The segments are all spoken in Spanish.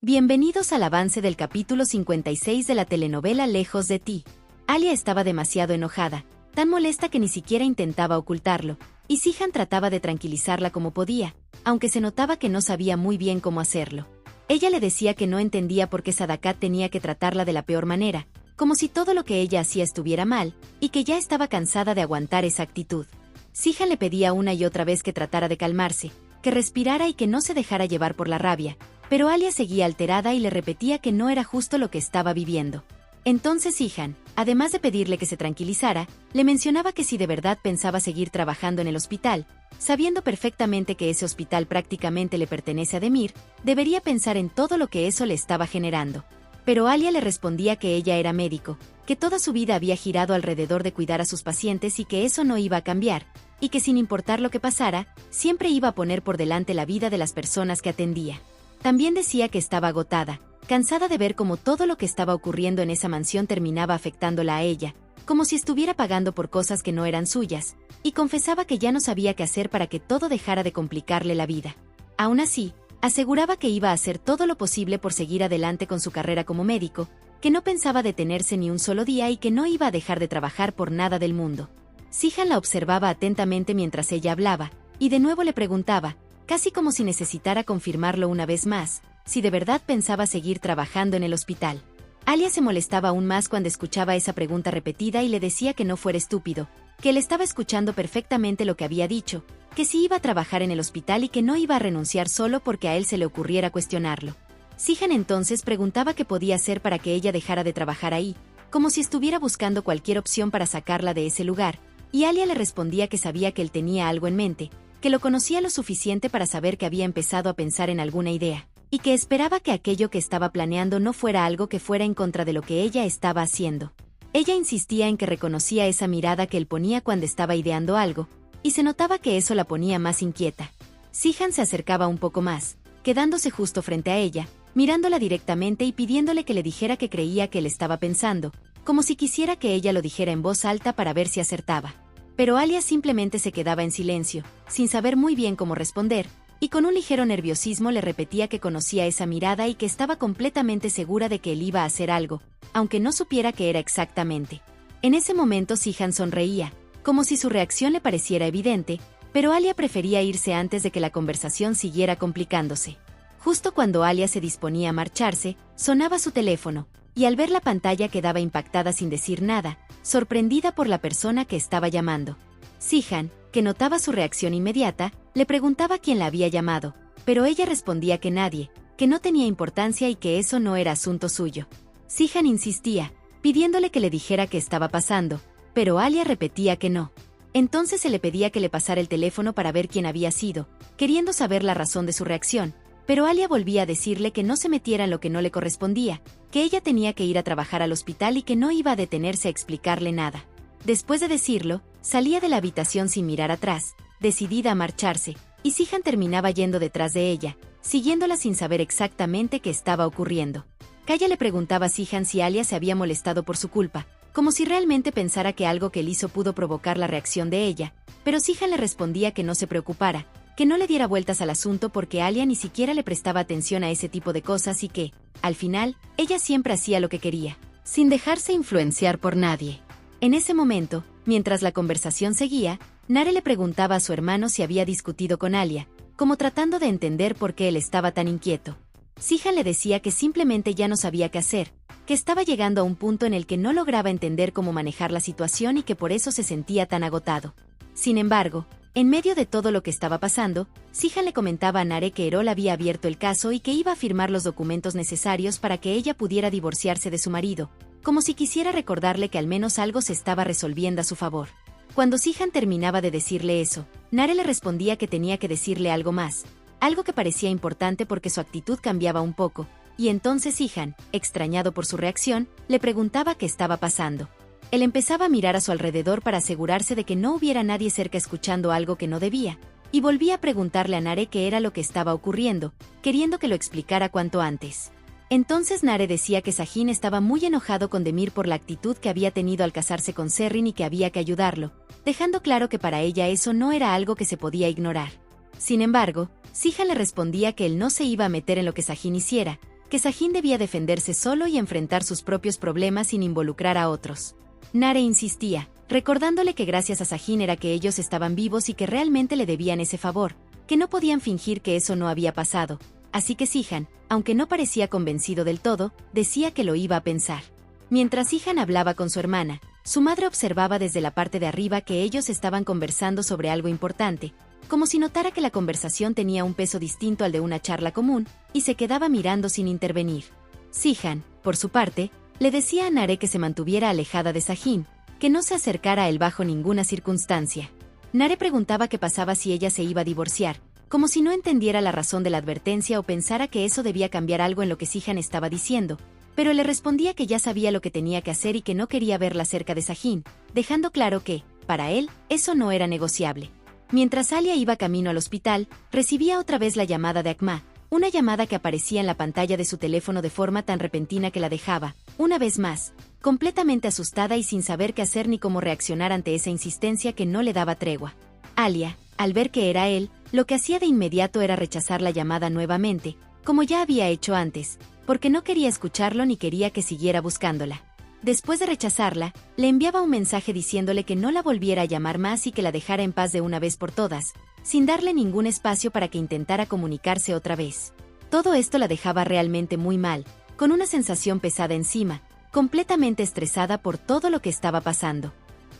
Bienvenidos al avance del capítulo 56 de la telenovela Lejos de ti. Alia estaba demasiado enojada, tan molesta que ni siquiera intentaba ocultarlo, y Zihan trataba de tranquilizarla como podía, aunque se notaba que no sabía muy bien cómo hacerlo. Ella le decía que no entendía por qué Sadakat tenía que tratarla de la peor manera, como si todo lo que ella hacía estuviera mal, y que ya estaba cansada de aguantar esa actitud. Zihan le pedía una y otra vez que tratara de calmarse, que respirara y que no se dejara llevar por la rabia, pero Alia seguía alterada y le repetía que no era justo lo que estaba viviendo. Entonces Zihan, además de pedirle que se tranquilizara, le mencionaba que si de verdad pensaba seguir trabajando en el hospital, sabiendo perfectamente que ese hospital prácticamente le pertenece a Demir, debería pensar en todo lo que eso le estaba generando. Pero Alia le respondía que ella era médico, que toda su vida había girado alrededor de cuidar a sus pacientes y que eso no iba a cambiar, y que sin importar lo que pasara, siempre iba a poner por delante la vida de las personas que atendía. También decía que estaba agotada, cansada de ver cómo todo lo que estaba ocurriendo en esa mansión terminaba afectándola a ella, como si estuviera pagando por cosas que no eran suyas, y confesaba que ya no sabía qué hacer para que todo dejara de complicarle la vida. Aún así, aseguraba que iba a hacer todo lo posible por seguir adelante con su carrera como médico, que no pensaba detenerse ni un solo día y que no iba a dejar de trabajar por nada del mundo. Zihan la observaba atentamente mientras ella hablaba, y de nuevo le preguntaba, casi como si necesitara confirmarlo una vez más, si de verdad pensaba seguir trabajando en el hospital. Alia se molestaba aún más cuando escuchaba esa pregunta repetida y le decía que no fuera estúpido, que él estaba escuchando perfectamente lo que había dicho, que sí iba a trabajar en el hospital y que no iba a renunciar solo porque a él se le ocurriera cuestionarlo. Zihan entonces preguntaba qué podía hacer para que ella dejara de trabajar ahí, como si estuviera buscando cualquier opción para sacarla de ese lugar, y Alia le respondía que sabía que él tenía algo en mente, que lo conocía lo suficiente para saber que había empezado a pensar en alguna idea, y que esperaba que aquello que estaba planeando no fuera algo que fuera en contra de lo que ella estaba haciendo. Ella insistía en que reconocía esa mirada que él ponía cuando estaba ideando algo, y se notaba que eso la ponía más inquieta. Zihan se acercaba un poco más, quedándose justo frente a ella, mirándola directamente y pidiéndole que le dijera que creía que él estaba pensando, como si quisiera que ella lo dijera en voz alta para ver si acertaba. Pero Alia simplemente se quedaba en silencio, sin saber muy bien cómo responder, y con un ligero nerviosismo le repetía que conocía esa mirada y que estaba completamente segura de que él iba a hacer algo, aunque no supiera qué era exactamente. En ese momento Zihan sonreía, como si su reacción le pareciera evidente, pero Alia prefería irse antes de que la conversación siguiera complicándose. Justo cuando Alia se disponía a marcharse, sonaba su teléfono, y al ver la pantalla quedaba impactada sin decir nada, sorprendida por la persona que estaba llamando. Zihan, que notaba su reacción inmediata, le preguntaba quién la había llamado, pero ella respondía que nadie, que no tenía importancia y que eso no era asunto suyo. Zihan insistía, pidiéndole que le dijera qué estaba pasando, pero Alia repetía que no. Entonces se le pedía que le pasara el teléfono para ver quién había sido, queriendo saber la razón de su reacción, pero Alia volvía a decirle que no se metiera en lo que no le correspondía, que ella tenía que ir a trabajar al hospital y que no iba a detenerse a explicarle nada. Después de decirlo, salía de la habitación sin mirar atrás, decidida a marcharse, y Zihan terminaba yendo detrás de ella, siguiéndola sin saber exactamente qué estaba ocurriendo. Kaya le preguntaba a Zihan si Alia se había molestado por su culpa, como si realmente pensara que algo que él hizo pudo provocar la reacción de ella, pero Zihan le respondía que no se preocupara, que no le diera vueltas al asunto porque Alia ni siquiera le prestaba atención a ese tipo de cosas y que, al final, ella siempre hacía lo que quería, sin dejarse influenciar por nadie. En ese momento, mientras la conversación seguía, Nare le preguntaba a su hermano si había discutido con Alia, como tratando de entender por qué él estaba tan inquieto. Zihan le decía que simplemente ya no sabía qué hacer, que estaba llegando a un punto en el que no lograba entender cómo manejar la situación y que por eso se sentía tan agotado. Sin embargo, en medio de todo lo que estaba pasando, Zihan le comentaba a Nare que Erol había abierto el caso y que iba a firmar los documentos necesarios para que ella pudiera divorciarse de su marido, como si quisiera recordarle que al menos algo se estaba resolviendo a su favor. Cuando Zihan terminaba de decirle eso, Nare le respondía que tenía que decirle algo más, algo que parecía importante porque su actitud cambiaba un poco, y entonces Zihan, extrañado por su reacción, le preguntaba qué estaba pasando. Él empezaba a mirar a su alrededor para asegurarse de que no hubiera nadie cerca escuchando algo que no debía, y volvía a preguntarle a Nare qué era lo que estaba ocurriendo, queriendo que lo explicara cuanto antes. Entonces Nare decía que Sahin estaba muy enojado con Demir por la actitud que había tenido al casarse con Serrin y que había que ayudarlo, dejando claro que para ella eso no era algo que se podía ignorar. Sin embargo, Zihan le respondía que él no se iba a meter en lo que Sahin hiciera, que Sajin debía defenderse solo y enfrentar sus propios problemas sin involucrar a otros. Nare insistía, recordándole que gracias a Sajin era que ellos estaban vivos y que realmente le debían ese favor, que no podían fingir que eso no había pasado. Así que Sihan, aunque no parecía convencido del todo, decía que lo iba a pensar. Mientras Sihan hablaba con su hermana, su madre observaba desde la parte de arriba que ellos estaban conversando sobre algo importante, como si notara que la conversación tenía un peso distinto al de una charla común, y se quedaba mirando sin intervenir. Sihan, por su parte, le decía a Nare que se mantuviera alejada de Sajin, que no se acercara a él bajo ninguna circunstancia. Nare preguntaba qué pasaba si ella se iba a divorciar, como si no entendiera la razón de la advertencia o pensara que eso debía cambiar algo en lo que Sihan estaba diciendo, pero le respondía que ya sabía lo que tenía que hacer y que no quería verla cerca de Sajin, dejando claro que, para él, eso no era negociable. Mientras Alia iba camino al hospital, recibía otra vez la llamada de Akma, una llamada que aparecía en la pantalla de su teléfono de forma tan repentina que la dejaba, una vez más, completamente asustada y sin saber qué hacer ni cómo reaccionar ante esa insistencia que no le daba tregua. Alia, al ver que era él, lo que hacía de inmediato era rechazar la llamada nuevamente, como ya había hecho antes, porque no quería escucharlo ni quería que siguiera buscándola. Después de rechazarla, le enviaba un mensaje diciéndole que no la volviera a llamar más y que la dejara en paz de una vez por todas, sin darle ningún espacio para que intentara comunicarse otra vez. Todo esto la dejaba realmente muy mal, con una sensación pesada encima, completamente estresada por todo lo que estaba pasando.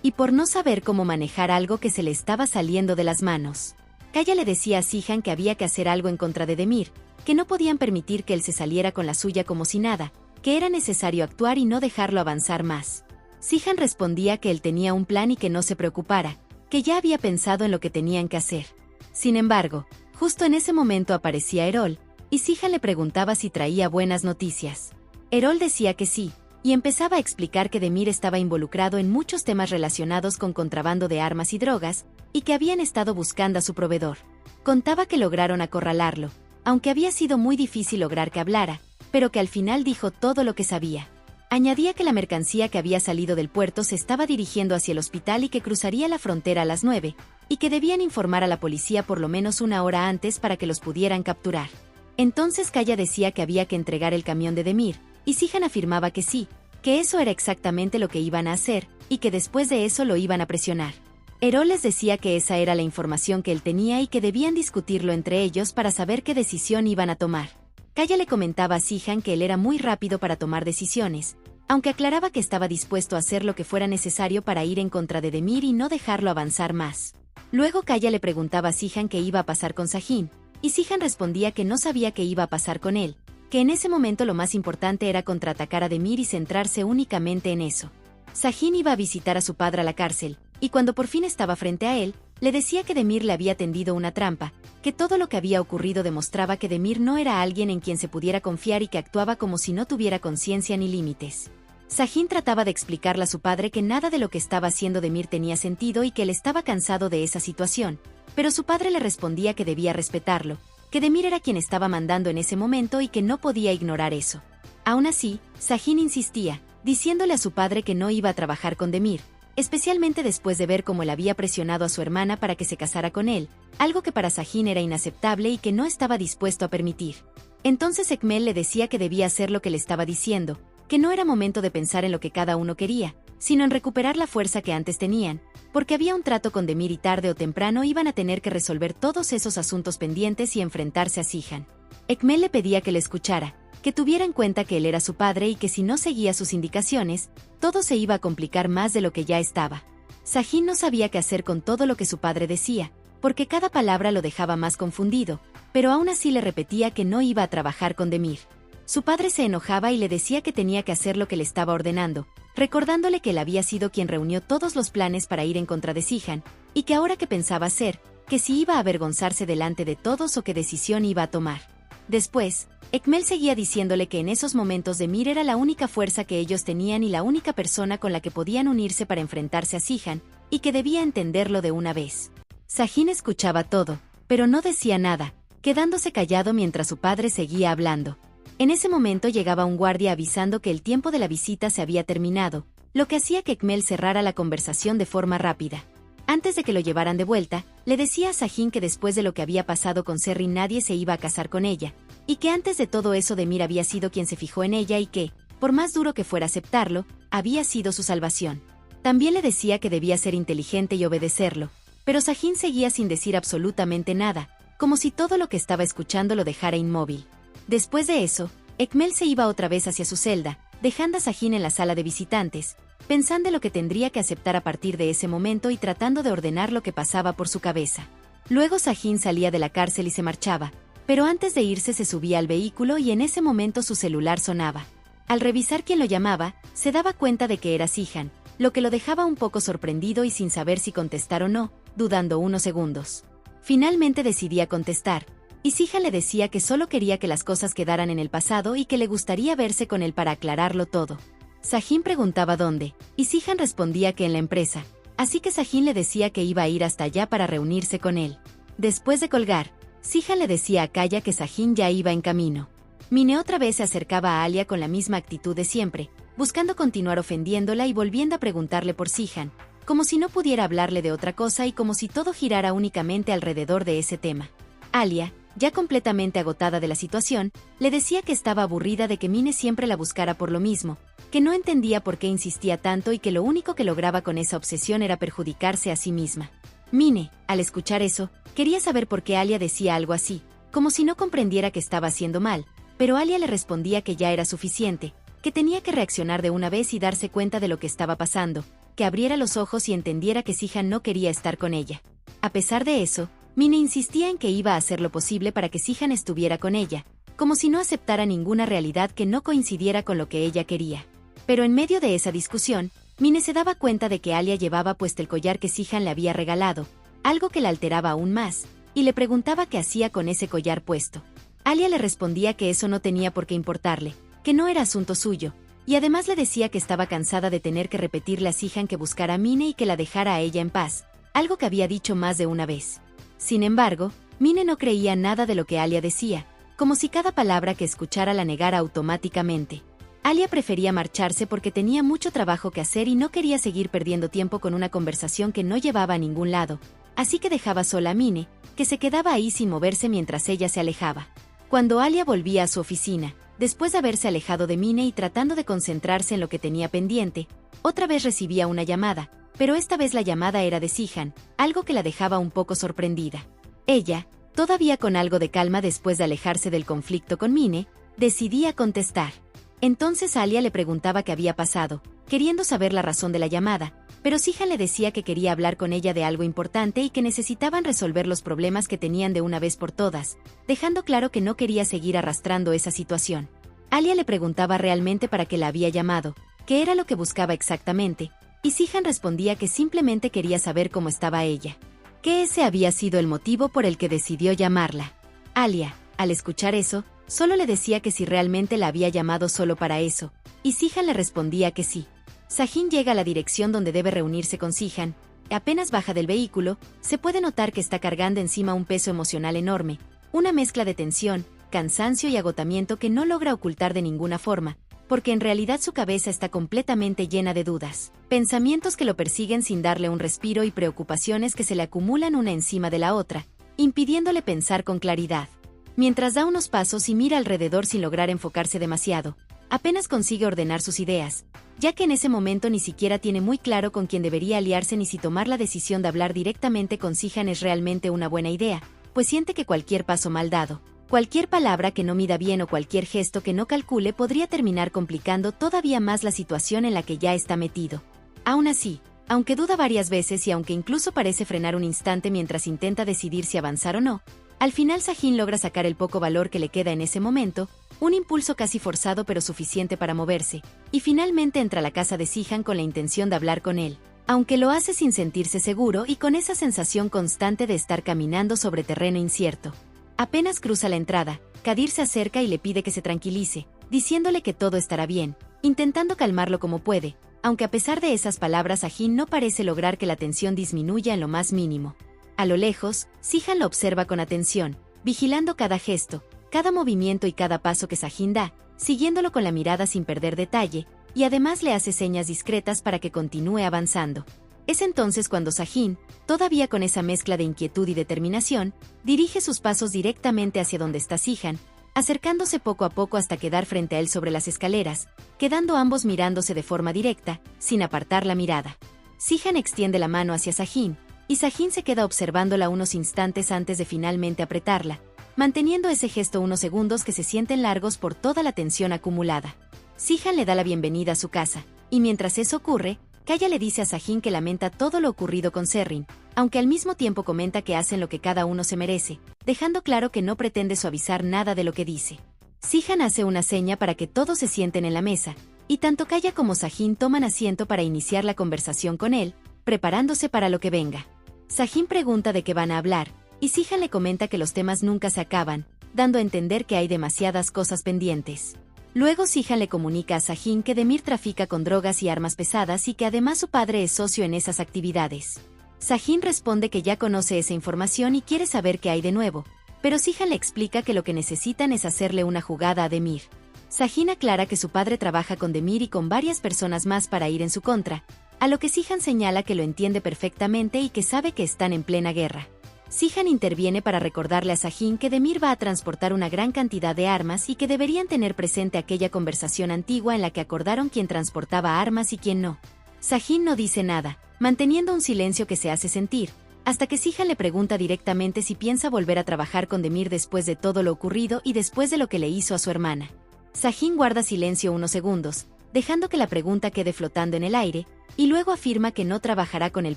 Y por no saber cómo manejar algo que se le estaba saliendo de las manos. Kaya le decía a Sihan que había que hacer algo en contra de Demir, que no podían permitir que él se saliera con la suya como si nada, que era necesario actuar y no dejarlo avanzar más. Sihan respondía que él tenía un plan y que no se preocupara, que ya había pensado en lo que tenían que hacer. Sin embargo, justo en ese momento aparecía Erol, y Sihan le preguntaba si traía buenas noticias. Erol decía que sí, y empezaba a explicar que Demir estaba involucrado en muchos temas relacionados con contrabando de armas y drogas, y que habían estado buscando a su proveedor. Contaba que lograron acorralarlo, aunque había sido muy difícil lograr que hablara, pero que al final dijo todo lo que sabía. Añadía que la mercancía que había salido del puerto se estaba dirigiendo hacia el hospital y que cruzaría la frontera a las 9, y que debían informar a la policía por lo menos una hora antes para que los pudieran capturar. Entonces Kaya decía que había que entregar el camión de Demir, y Sihan afirmaba que sí, que eso era exactamente lo que iban a hacer, y que después de eso lo iban a presionar. Erol les decía que esa era la información que él tenía y que debían discutirlo entre ellos para saber qué decisión iban a tomar. Kaya le comentaba a Sihan que él era muy rápido para tomar decisiones, aunque aclaraba que estaba dispuesto a hacer lo que fuera necesario para ir en contra de Demir y no dejarlo avanzar más. Luego Kaya le preguntaba a Sihan qué iba a pasar con Sajin, y Sihan respondía que no sabía qué iba a pasar con él, que en ese momento lo más importante era contraatacar a Demir y centrarse únicamente en eso. Sajin iba a visitar a su padre a la cárcel, y cuando por fin estaba frente a él, le decía que Demir le había tendido una trampa, que todo lo que había ocurrido demostraba que Demir no era alguien en quien se pudiera confiar y que actuaba como si no tuviera conciencia ni límites. Sajin trataba de explicarle a su padre que nada de lo que estaba haciendo Demir tenía sentido y que él estaba cansado de esa situación, pero su padre le respondía que debía respetarlo, que Demir era quien estaba mandando en ese momento y que no podía ignorar eso. Aún así, Sajin insistía, diciéndole a su padre que no iba a trabajar con Demir, especialmente después de ver cómo él había presionado a su hermana para que se casara con él, algo que para Sajin era inaceptable y que no estaba dispuesto a permitir. Entonces Ekmel le decía que debía hacer lo que le estaba diciendo, que no era momento de pensar en lo que cada uno quería, sino en recuperar la fuerza que antes tenían, porque había un trato con Demir y tarde o temprano iban a tener que resolver todos esos asuntos pendientes y enfrentarse a Sihan. Ekmel le pedía que le escuchara, que tuviera en cuenta que él era su padre y que si no seguía sus indicaciones, todo se iba a complicar más de lo que ya estaba. Sajin no sabía qué hacer con todo lo que su padre decía, porque cada palabra lo dejaba más confundido, pero aún así le repetía que no iba a trabajar con Demir. Su padre se enojaba y le decía que tenía que hacer lo que le estaba ordenando, recordándole que él había sido quien reunió todos los planes para ir en contra de Sihan, y que ahora qué pensaba hacer, que si iba a avergonzarse delante de todos o qué decisión iba a tomar. Después, Ekmel seguía diciéndole que en esos momentos Demir era la única fuerza que ellos tenían y la única persona con la que podían unirse para enfrentarse a Sihan, y que debía entenderlo de una vez. Sajin escuchaba todo, pero no decía nada, quedándose callado mientras su padre seguía hablando. En ese momento llegaba un guardia avisando que el tiempo de la visita se había terminado, lo que hacía que Ekmel cerrara la conversación de forma rápida. Antes de que lo llevaran de vuelta, le decía a Sajin que después de lo que había pasado con Serrin nadie se iba a casar con ella, y que antes de todo eso Demir había sido quien se fijó en ella y que, por más duro que fuera aceptarlo, había sido su salvación. También le decía que debía ser inteligente y obedecerlo, pero Sajin seguía sin decir absolutamente nada, como si todo lo que estaba escuchando lo dejara inmóvil. Después de eso, Ekmel se iba otra vez hacia su celda, dejando a Sajin en la sala de visitantes, pensando en lo que tendría que aceptar a partir de ese momento y tratando de ordenar lo que pasaba por su cabeza. Luego Sajin salía de la cárcel y se marchaba, pero antes de irse se subía al vehículo y en ese momento su celular sonaba. Al revisar quién lo llamaba, se daba cuenta de que era Sihan, lo que lo dejaba un poco sorprendido y sin saber si contestar o no, dudando unos segundos. Finalmente decidía contestar, y Sihan le decía que solo quería que las cosas quedaran en el pasado y que le gustaría verse con él para aclararlo todo. Sajin preguntaba dónde, y Sihan respondía que en la empresa, así que Sajin le decía que iba a ir hasta allá para reunirse con él. Después de colgar, Sihan le decía a Kaya que Sajin ya iba en camino. Mine otra vez se acercaba a Alia con la misma actitud de siempre, buscando continuar ofendiéndola y volviendo a preguntarle por Sihan, como si no pudiera hablarle de otra cosa y como si todo girara únicamente alrededor de ese tema. Alia, ya completamente agotada de la situación, le decía que estaba aburrida de que Mine siempre la buscara por lo mismo, que no entendía por qué insistía tanto y que lo único que lograba con esa obsesión era perjudicarse a sí misma. Mine, al escuchar eso, quería saber por qué Alia decía algo así, como si no comprendiera que estaba haciendo mal, pero Alia le respondía que ya era suficiente, que tenía que reaccionar de una vez y darse cuenta de lo que estaba pasando, que abriera los ojos y entendiera que Sihan no quería estar con ella. A pesar de eso, Mine insistía en que iba a hacer lo posible para que Sihan estuviera con ella, como si no aceptara ninguna realidad que no coincidiera con lo que ella quería. Pero en medio de esa discusión, Mine se daba cuenta de que Alia llevaba puesto el collar que Sihan le había regalado, algo que la alteraba aún más, y le preguntaba qué hacía con ese collar puesto. Alia le respondía que eso no tenía por qué importarle, que no era asunto suyo, y además le decía que estaba cansada de tener que repetirle a Sihan que buscara a Mine y que la dejara a ella en paz, algo que había dicho más de una vez. Sin embargo, Mine no creía nada de lo que Alia decía, como si cada palabra que escuchara la negara automáticamente. Alia prefería marcharse porque tenía mucho trabajo que hacer y no quería seguir perdiendo tiempo con una conversación que no llevaba a ningún lado, así que dejaba sola a Mine, que se quedaba ahí sin moverse mientras ella se alejaba. Cuando Alia volvía a su oficina, después de haberse alejado de Mine y tratando de concentrarse en lo que tenía pendiente, otra vez recibía una llamada, pero esta vez la llamada era de Sihan, algo que la dejaba un poco sorprendida. Ella, todavía con algo de calma después de alejarse del conflicto con Mine, decidía contestar. Entonces Alia le preguntaba qué había pasado, queriendo saber la razón de la llamada, pero Sihan le decía que quería hablar con ella de algo importante y que necesitaban resolver los problemas que tenían de una vez por todas, dejando claro que no quería seguir arrastrando esa situación. Alia le preguntaba realmente para qué la había llamado, qué era lo que buscaba exactamente, y Sihan respondía que simplemente quería saber cómo estaba ella, que ese había sido el motivo por el que decidió llamarla. Alia, al escuchar eso, solo le decía que si realmente la había llamado solo para eso, y Sihan le respondía que sí. Sajin llega a la dirección donde debe reunirse con Sihan. Apenas baja del vehículo, se puede notar que está cargando encima un peso emocional enorme, una mezcla de tensión, cansancio y agotamiento que no logra ocultar de ninguna forma, porque en realidad su cabeza está completamente llena de dudas, pensamientos que lo persiguen sin darle un respiro y preocupaciones que se le acumulan una encima de la otra, impidiéndole pensar con claridad. Mientras da unos pasos y mira alrededor sin lograr enfocarse demasiado, apenas consigue ordenar sus ideas, ya que en ese momento ni siquiera tiene muy claro con quién debería aliarse ni si tomar la decisión de hablar directamente con Sihan es realmente una buena idea, pues siente que cualquier paso mal dado, cualquier palabra que no mida bien o cualquier gesto que no calcule podría terminar complicando todavía más la situación en la que ya está metido. Aún así, aunque duda varias veces y aunque incluso parece frenar un instante mientras intenta decidir si avanzar o no, al final Sajin logra sacar el poco valor que le queda en ese momento, un impulso casi forzado pero suficiente para moverse, y finalmente entra a la casa de Sihan con la intención de hablar con él, aunque lo hace sin sentirse seguro y con esa sensación constante de estar caminando sobre terreno incierto. Apenas cruza la entrada, Kadir se acerca y le pide que se tranquilice, diciéndole que todo estará bien, intentando calmarlo como puede, aunque a pesar de esas palabras Sajin no parece lograr que la tensión disminuya en lo más mínimo. A lo lejos, Sihan lo observa con atención, vigilando cada gesto, cada movimiento y cada paso que Sajin da, siguiéndolo con la mirada sin perder detalle, y además le hace señas discretas para que continúe avanzando. Es entonces cuando Sajin, todavía con esa mezcla de inquietud y determinación, dirige sus pasos directamente hacia donde está Sihan, acercándose poco a poco hasta quedar frente a él sobre las escaleras, quedando ambos mirándose de forma directa, sin apartar la mirada. Sihan extiende la mano hacia Sajin, y Sajin se queda observándola unos instantes antes de finalmente apretarla, manteniendo ese gesto unos segundos que se sienten largos por toda la tensión acumulada. Sihan le da la bienvenida a su casa, y mientras eso ocurre, Kaya le dice a Sajin que lamenta todo lo ocurrido con Serrin, aunque al mismo tiempo comenta que hacen lo que cada uno se merece, dejando claro que no pretende suavizar nada de lo que dice. Sihan hace una seña para que todos se sienten en la mesa, y tanto Kaya como Sajin toman asiento para iniciar la conversación con él, preparándose para lo que venga. Sajin pregunta de qué van a hablar, y Sihan le comenta que los temas nunca se acaban, dando a entender que hay demasiadas cosas pendientes. Luego Sihan le comunica a Sajin que Demir trafica con drogas y armas pesadas y que además su padre es socio en esas actividades. Sajin responde que ya conoce esa información y quiere saber qué hay de nuevo, pero Sihan le explica que lo que necesitan es hacerle una jugada a Demir. Sajin aclara que su padre trabaja con Demir y con varias personas más para ir en su contra, a lo que Sihan señala que lo entiende perfectamente y que sabe que están en plena guerra. Sihan interviene para recordarle a Sajin que Demir va a transportar una gran cantidad de armas y que deberían tener presente aquella conversación antigua en la que acordaron quién transportaba armas y quién no. Sajin no dice nada, manteniendo un silencio que se hace sentir, hasta que Sihan le pregunta directamente si piensa volver a trabajar con Demir después de todo lo ocurrido y después de lo que le hizo a su hermana. Sajin guarda silencio unos segundos, dejando que la pregunta quede flotando en el aire, y luego afirma que no trabajará con el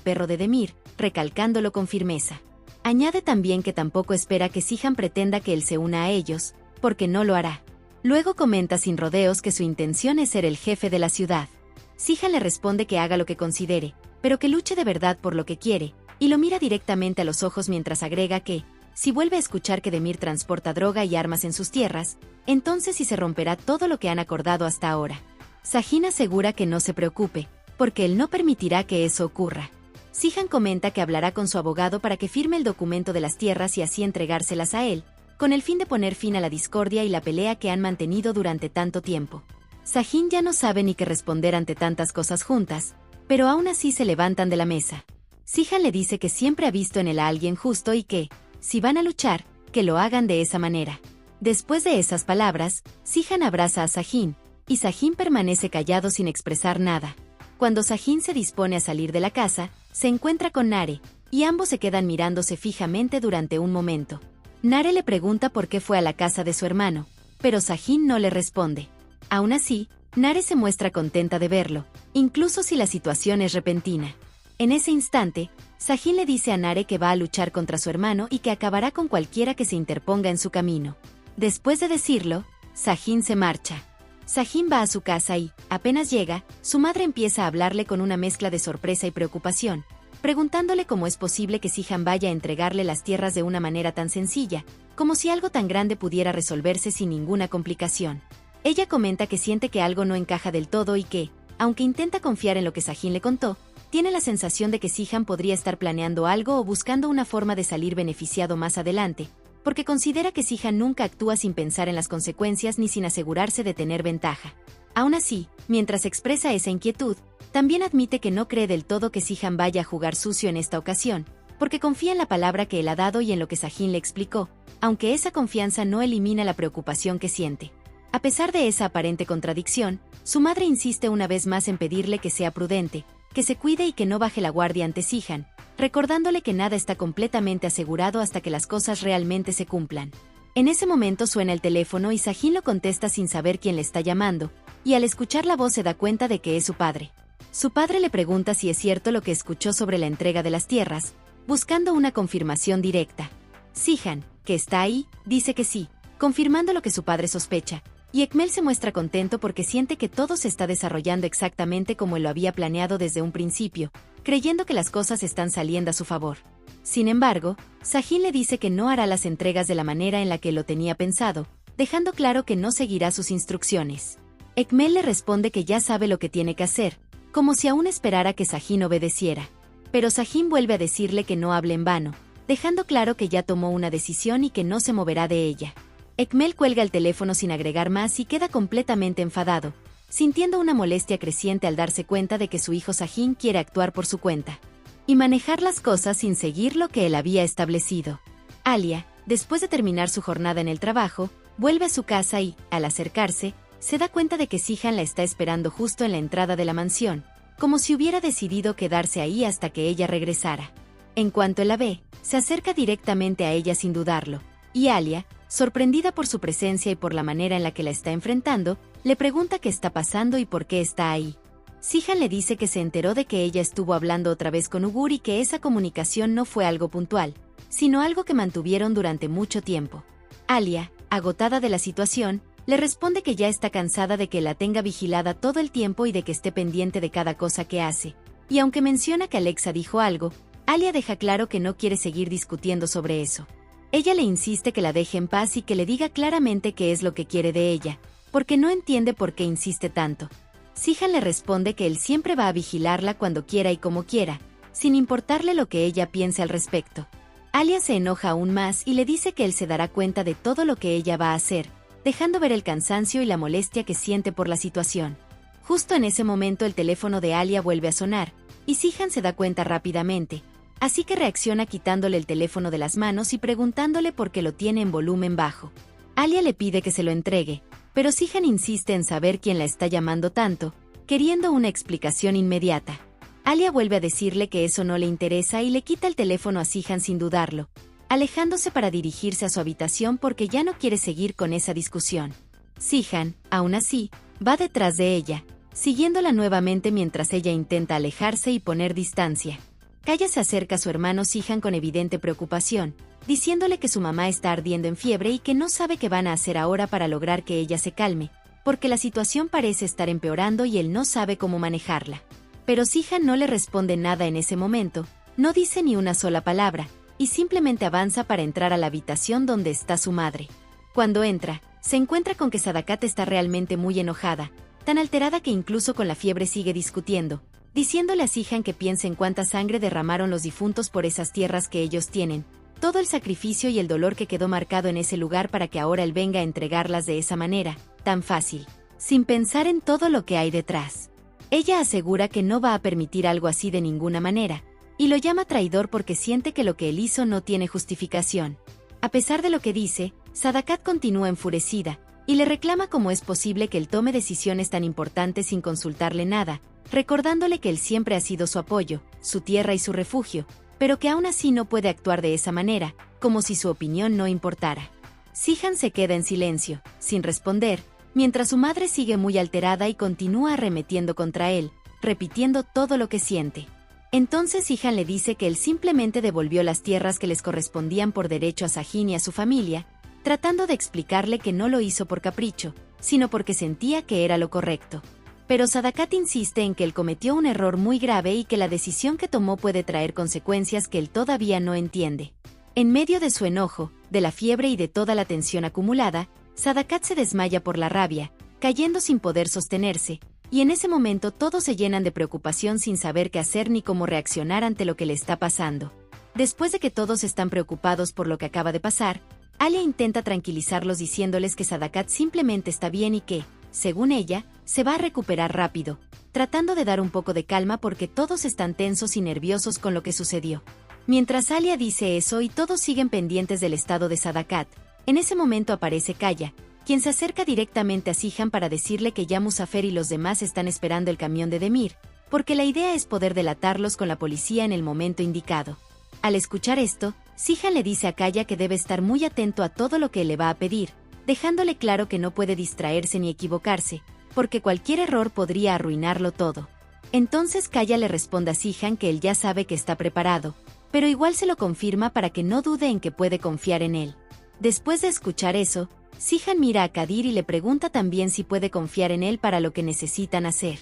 perro de Demir, recalcándolo con firmeza. Añade también que tampoco espera que Sihan pretenda que él se una a ellos, porque no lo hará. Luego comenta sin rodeos que su intención es ser el jefe de la ciudad. Sihan le responde que haga lo que considere, pero que luche de verdad por lo que quiere, y lo mira directamente a los ojos mientras agrega que, si vuelve a escuchar que Demir transporta droga y armas en sus tierras, entonces sí se romperá todo lo que han acordado hasta ahora. Sajin asegura que no se preocupe, porque él no permitirá que eso ocurra. Sihan comenta que hablará con su abogado para que firme el documento de las tierras y así entregárselas a él, con el fin de poner fin a la discordia y la pelea que han mantenido durante tanto tiempo. Sajin ya no sabe ni qué responder ante tantas cosas juntas, pero aún así se levantan de la mesa. Sihan le dice que siempre ha visto en él a alguien justo y que, si van a luchar, que lo hagan de esa manera. Después de esas palabras, Sihan abraza a Sajin, y Sajin permanece callado sin expresar nada. Cuando Sajin se dispone a salir de la casa, se encuentra con Nare, y ambos se quedan mirándose fijamente durante un momento. Nare le pregunta por qué fue a la casa de su hermano, pero Sajin no le responde. Aún así, Nare se muestra contenta de verlo, incluso si la situación es repentina. En ese instante, Sajin le dice a Nare que va a luchar contra su hermano y que acabará con cualquiera que se interponga en su camino. Después de decirlo, Sajin se marcha. Sajin va a su casa y, apenas llega, su madre empieza a hablarle con una mezcla de sorpresa y preocupación, preguntándole cómo es posible que Sihan vaya a entregarle las tierras de una manera tan sencilla, como si algo tan grande pudiera resolverse sin ninguna complicación. Ella comenta que siente que algo no encaja del todo y que, aunque intenta confiar en lo que Sajin le contó, tiene la sensación de que Sihan podría estar planeando algo o buscando una forma de salir beneficiado más adelante, porque considera que Sihan nunca actúa sin pensar en las consecuencias ni sin asegurarse de tener ventaja. Aún así, mientras expresa esa inquietud, también admite que no cree del todo que Sihan vaya a jugar sucio en esta ocasión, porque confía en la palabra que él ha dado y en lo que Sajin le explicó, aunque esa confianza no elimina la preocupación que siente. A pesar de esa aparente contradicción, su madre insiste una vez más en pedirle que sea prudente, que se cuide y que no baje la guardia ante Sihan, recordándole que nada está completamente asegurado hasta que las cosas realmente se cumplan. En ese momento suena el teléfono y Sajin lo contesta sin saber quién le está llamando, y al escuchar la voz se da cuenta de que es su padre. Su padre le pregunta si es cierto lo que escuchó sobre la entrega de las tierras, buscando una confirmación directa. Sihan, que está ahí, dice que sí, confirmando lo que su padre sospecha, y Ekmel se muestra contento porque siente que todo se está desarrollando exactamente como él lo había planeado desde un principio, creyendo que las cosas están saliendo a su favor. Sin embargo, Sajin le dice que no hará las entregas de la manera en la que lo tenía pensado, dejando claro que no seguirá sus instrucciones. Ekmel le responde que ya sabe lo que tiene que hacer, como si aún esperara que Sajin obedeciera. Pero Sajin vuelve a decirle que no hable en vano, dejando claro que ya tomó una decisión y que no se moverá de ella. Ekmel cuelga el teléfono sin agregar más y queda completamente enfadado, sintiendo una molestia creciente al darse cuenta de que su hijo Sajin quiere actuar por su cuenta y manejar las cosas sin seguir lo que él había establecido. Alia, después de terminar su jornada en el trabajo, Vuelve a su casa y, al acercarse, se da cuenta de que Sihan la está esperando justo en la entrada de la mansión, como si hubiera decidido quedarse ahí hasta que ella regresara. En cuanto la ve, se acerca directamente a ella sin dudarlo, y Alia, sorprendida por su presencia y por la manera en la que la está enfrentando, le pregunta qué está pasando y por qué está ahí. Sihan le dice que se enteró de que ella estuvo hablando otra vez con Ugur y que esa comunicación no fue algo puntual, sino algo que mantuvieron durante mucho tiempo. Alia, agotada de la situación, le responde que ya está cansada de que la tenga vigilada todo el tiempo y de que esté pendiente de cada cosa que hace. Y aunque menciona que Alexa dijo algo, Alia deja claro que no quiere seguir discutiendo sobre eso. Ella le insiste que la deje en paz y que le diga claramente qué es lo que quiere de ella, porque no entiende por qué insiste tanto. Sihan le responde que él siempre va a vigilarla cuando quiera y como quiera, sin importarle lo que ella piense al respecto. Alia se enoja aún más y le dice que él se dará cuenta de todo lo que ella va a hacer, dejando ver el cansancio y la molestia que siente por la situación. Justo en ese momento el teléfono de Alia vuelve a sonar, y Sihan se da cuenta rápidamente, así que reacciona quitándole el teléfono de las manos y preguntándole por qué lo tiene en volumen bajo. Alia le pide que se lo entregue, pero Sihan insiste en saber quién la está llamando tanto, queriendo una explicación inmediata. Alia vuelve a decirle que eso no le interesa y le quita el teléfono a Sihan sin dudarlo, alejándose para dirigirse a su habitación porque ya no quiere seguir con esa discusión. Sihan, aún así, va detrás de ella, siguiéndola nuevamente mientras ella intenta alejarse y poner distancia. Kaya se acerca a su hermano Sihan con evidente preocupación, diciéndole que su mamá está ardiendo en fiebre y que no sabe qué van a hacer ahora para lograr que ella se calme, porque la situación parece estar empeorando y él no sabe cómo manejarla. Pero Sihan no le responde nada en ese momento, no dice ni una sola palabra, y simplemente avanza para entrar a la habitación donde está su madre. Cuando entra, se encuentra con que Sadakat está realmente muy enojada, tan alterada que incluso con la fiebre sigue discutiendo, diciéndole a Sihan que piense en cuánta sangre derramaron los difuntos por esas tierras que ellos tienen, todo el sacrificio y el dolor que quedó marcado en ese lugar para que ahora él venga a entregarlas de esa manera, tan fácil, sin pensar en todo lo que hay detrás. Ella asegura que no va a permitir algo así de ninguna manera, y lo llama traidor porque siente que lo que él hizo no tiene justificación. A pesar de lo que dice, Sadakat continúa enfurecida, y le reclama cómo es posible que él tome decisiones tan importantes sin consultarle nada, recordándole que él siempre ha sido su apoyo, su tierra y su refugio, pero que aún así no puede actuar de esa manera, como si su opinión no importara. Sihan se queda en silencio, sin responder, mientras su madre sigue muy alterada y continúa arremetiendo contra él, repitiendo todo lo que siente. Entonces Sihan le dice que él simplemente devolvió las tierras que les correspondían por derecho a Sahin y a su familia, tratando de explicarle que no lo hizo por capricho, sino porque sentía que era lo correcto. Pero Sadakat insiste en que él cometió un error muy grave y que la decisión que tomó puede traer consecuencias que él todavía no entiende. En medio de su enojo, de la fiebre y de toda la tensión acumulada, Sadakat se desmaya por la rabia, cayendo sin poder sostenerse, y en ese momento todos se llenan de preocupación sin saber qué hacer ni cómo reaccionar ante lo que le está pasando. Después de que todos están preocupados por lo que acaba de pasar, Alia intenta tranquilizarlos diciéndoles que Sadakat simplemente está bien y que, según ella, se va a recuperar rápido, tratando de dar un poco de calma porque todos están tensos y nerviosos con lo que sucedió. Mientras Alia dice eso y todos siguen pendientes del estado de Sadakat, en ese momento aparece Kaya, quien se acerca directamente a Sihan para decirle que ya Muzafer y los demás están esperando el camión de Demir, porque la idea es poder delatarlos con la policía en el momento indicado. Al escuchar esto, Sihan le dice a Kaya que debe estar muy atento a todo lo que le va a pedir, dejándole claro que no puede distraerse ni equivocarse, porque cualquier error podría arruinarlo todo. Entonces Kaya le responde a Sihan que él ya sabe que está preparado, pero igual se lo confirma para que no dude en que puede confiar en él. Después de escuchar eso, Sihan mira a Kadir y le pregunta también si puede confiar en él para lo que necesitan hacer.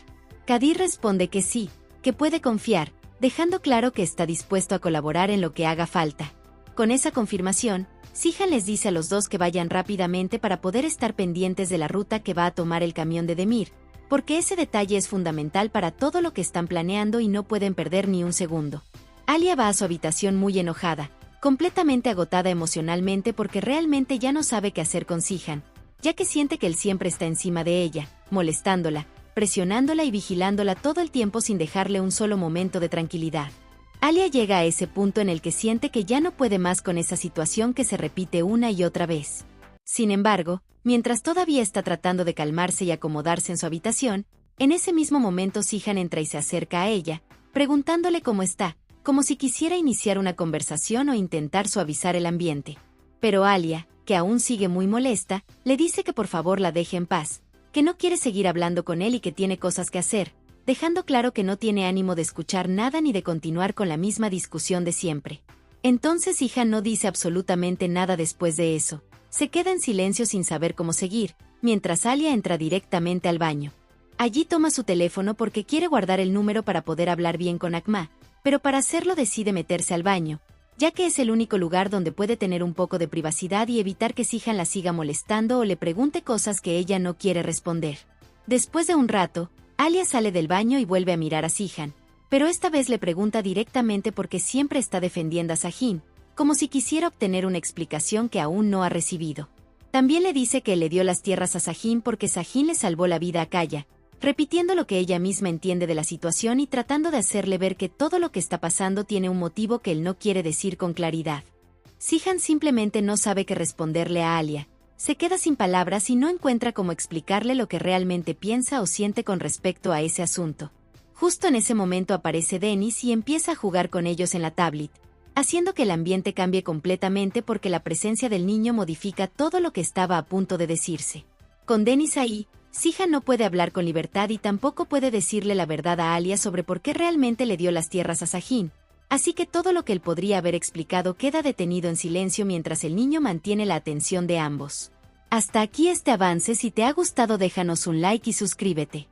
Kadir responde que sí, que puede confiar, dejando claro que está dispuesto a colaborar en lo que haga falta. Con esa confirmación, Sihan les dice a los dos que vayan rápidamente para poder estar pendientes de la ruta que va a tomar el camión de Demir, porque ese detalle es fundamental para todo lo que están planeando y no pueden perder ni un segundo. Alia va a su habitación muy enojada, completamente agotada emocionalmente porque realmente ya no sabe qué hacer con Sihan, ya que siente que él siempre está encima de ella, molestándola, presionándola y vigilándola todo el tiempo sin dejarle un solo momento de tranquilidad. Alia llega a ese punto en el que siente que ya no puede más con esa situación que se repite una y otra vez. Sin embargo, mientras todavía está tratando de calmarse y acomodarse en su habitación, en ese mismo momento Sihan entra y se acerca a ella, preguntándole cómo está, como si quisiera iniciar una conversación o intentar suavizar el ambiente. Pero Alia, que aún sigue muy molesta, le dice que por favor la deje en paz, que no quiere seguir hablando con él y que tiene cosas que hacer, dejando claro que no tiene ánimo de escuchar nada ni de continuar con la misma discusión de siempre. Entonces Sihan no dice absolutamente nada después de eso. Se queda en silencio sin saber cómo seguir, mientras Alia entra directamente al baño. Allí toma su teléfono porque quiere guardar el número para poder hablar bien con Akma, pero para hacerlo decide meterse al baño, ya que es el único lugar donde puede tener un poco de privacidad y evitar que Sihan la siga molestando o le pregunte cosas que ella no quiere responder. Después de un rato, Alia sale del baño y vuelve a mirar a Sihan, pero esta vez le pregunta directamente porque siempre está defendiendo a Sahin, como si quisiera obtener una explicación que aún no ha recibido. También le dice que le dio las tierras a Sahin porque Sahin le salvó la vida a Kaya, repitiendo lo que ella misma entiende de la situación y tratando de hacerle ver que todo lo que está pasando tiene un motivo que él no quiere decir con claridad. Sihan simplemente no sabe qué responderle a Alia, se queda sin palabras y no encuentra cómo explicarle lo que realmente piensa o siente con respecto a ese asunto. Justo en ese momento aparece Dennis y empieza a jugar con ellos en la tablet, haciendo que el ambiente cambie completamente porque la presencia del niño modifica todo lo que estaba a punto de decirse. Con Dennis ahí, Sihan no puede hablar con libertad y tampoco puede decirle la verdad a Alia sobre por qué realmente le dio las tierras a Sahin, así que todo lo que él podría haber explicado queda detenido en silencio mientras el niño mantiene la atención de ambos. Hasta aquí este avance. Si te ha gustado déjanos un like y suscríbete.